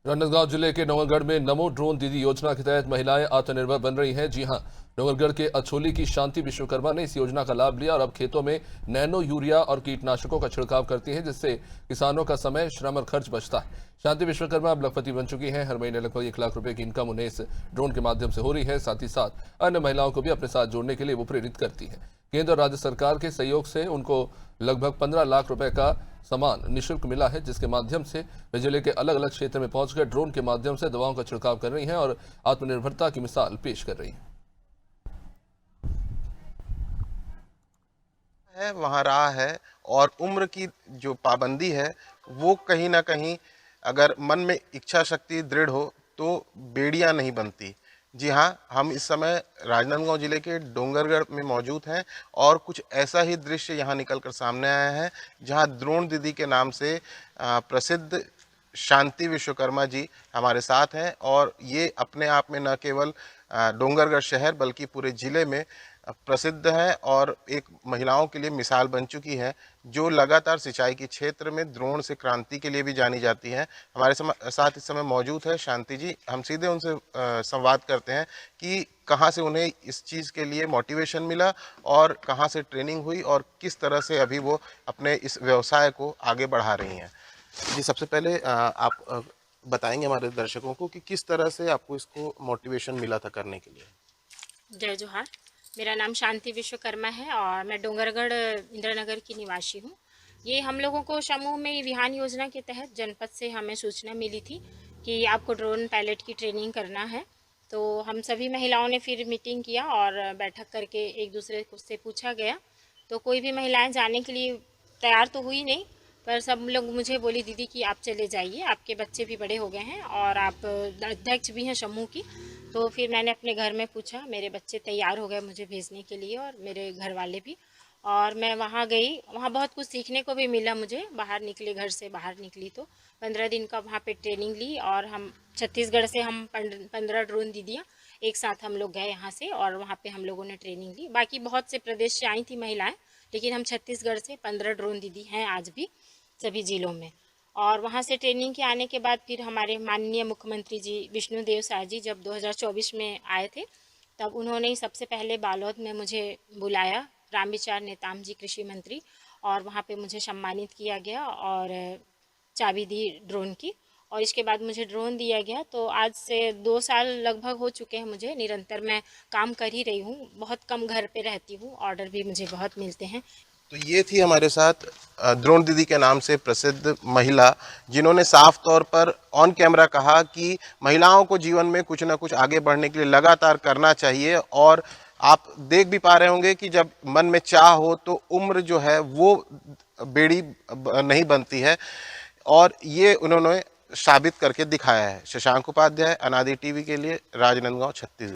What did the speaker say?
राजनांदगांव जिले के डोंगरगढ़ में नमो ड्रोन दीदी योजना के तहत महिलाएं आत्मनिर्भर बन रही हैं। जी हां, डोंगरगढ़ के अछोली की शांति विश्वकर्मा ने इस योजना का लाभ लिया और अब खेतों में नैनो यूरिया और कीटनाशकों का छिड़काव करती हैं, जिससे किसानों का समय, श्रम और खर्च बचता है। शांति विश्वकर्मा अब लखपति बन चुकी हैं। हर महीने लगभग 1 लाख रुपए की इनकम उन्हें इस ड्रोन के माध्यम से हो रही है। साथ ही साथ अन्य महिलाओं को भी अपने साथ जोड़ने के लिए वो प्रेरित करती है। केंद्र और राज्य सरकार के सहयोग से उनको लगभग 15 लाख रुपए का सामान निःशुल्क मिला है, जिसके माध्यम से वे जिले के अलग अलग क्षेत्र में पहुंचकर ड्रोन के माध्यम से दवाओं का छिड़काव कर रही हैं और आत्मनिर्भरता की मिसाल पेश कर रही है वहाँ रहा है। और उम्र की जो पाबंदी है वो कहीं ना कहीं अगर मन में इच्छा शक्ति दृढ़ हो तो बेड़ियां नहीं बनती। जी हाँ, हम इस समय राजनांदगांव जिले के डोंगरगढ़ में मौजूद हैं और कुछ ऐसा ही दृश्य यहाँ निकल कर सामने आया है, जहाँ द्रोण दीदी के नाम से प्रसिद्ध शांति विश्वकर्मा जी हमारे साथ हैं। और ये अपने आप में न केवल डोंगरगढ़ शहर बल्कि पूरे ज़िले में प्रसिद्ध है और एक महिलाओं के लिए मिसाल बन चुकी है, जो लगातार सिंचाई के क्षेत्र में ड्रोन से क्रांति के लिए भी जानी जाती है। हमारे साथ इस समय मौजूद है शांति जी। हम सीधे उनसे संवाद करते हैं कि कहाँ से उन्हें इस चीज़ के लिए मोटिवेशन मिला और कहाँ से ट्रेनिंग हुई और किस तरह से अभी वो अपने इस व्यवसाय को आगे बढ़ा रही हैं। जी, सबसे पहले आप बताएंगे हमारे दर्शकों को कि किस तरह से आपको इसको मोटिवेशन मिला था करने के लिए। जय जोहार। मेरा नाम शांति विश्वकर्मा है और मैं डोंगरगढ़ इंद्रनगर की निवासी हूँ। ये हम लोगों को समूह में विहान योजना के तहत जनपद से हमें सूचना मिली थी कि आपको ड्रोन पायलट की ट्रेनिंग करना है। तो हम सभी महिलाओं ने फिर मीटिंग किया और बैठक करके एक दूसरे से पूछा गया। तो कोई भी महिलाएं जाने के लिए तैयार तो हुई नहीं, पर सब लोग मुझे बोली दीदी कि आप चले जाइए, आपके बच्चे भी बड़े हो गए हैं और आप अध्यक्ष भी हैं समूह की। तो फिर मैंने अपने घर में पूछा, मेरे बच्चे तैयार हो गए मुझे भेजने के लिए और मेरे घर वाले भी। और मैं वहाँ गई, वहाँ बहुत कुछ सीखने को भी मिला मुझे। बाहर निकले, घर से बाहर निकली तो 15 दिन का वहाँ पे ट्रेनिंग ली और हम छत्तीसगढ़ से हम 15 ड्रोन दीदियाँ एक साथ हम लोग गए यहाँ से और वहाँ पे हम लोगों ने ट्रेनिंग ली। बाकी बहुत से प्रदेश से आई थी महिलाएं, लेकिन हम छत्तीसगढ़ से 15 ड्रोन दीदी हैं आज भी सभी जिलों में। और वहाँ से ट्रेनिंग के आने के बाद फिर हमारे माननीय मुख्यमंत्री जी विष्णुदेव साय जी जब 2024 में आए थे, तब उन्होंने सबसे पहले बालोद में मुझे बुलाया, रामविचार नेताम जी कृषि मंत्री, और वहाँ पे मुझे सम्मानित किया गया और चाबी दी ड्रोन की। और इसके बाद मुझे ड्रोन दिया गया। तो आज से 2 साल लगभग हो चुके हैं मुझे, निरंतर मैं काम कर ही रही हूँ। बहुत कम घर पे रहती हूँ, ऑर्डर भी मुझे बहुत मिलते हैं। तो ये थी हमारे साथ द्रोण दीदी के नाम से प्रसिद्ध महिला, जिन्होंने साफ तौर पर ऑन कैमरा कहा कि महिलाओं को जीवन में कुछ ना कुछ आगे बढ़ने के लिए लगातार करना चाहिए। और आप देख भी पा रहे होंगे कि जब मन में चाह हो तो उम्र जो है वो बेड़ी नहीं बनती है, और ये उन्होंने साबित करके दिखाया है। शशांक उपाध्याय, अनादि टीवी के लिए, राजनांदगांव, छत्तीसगढ़।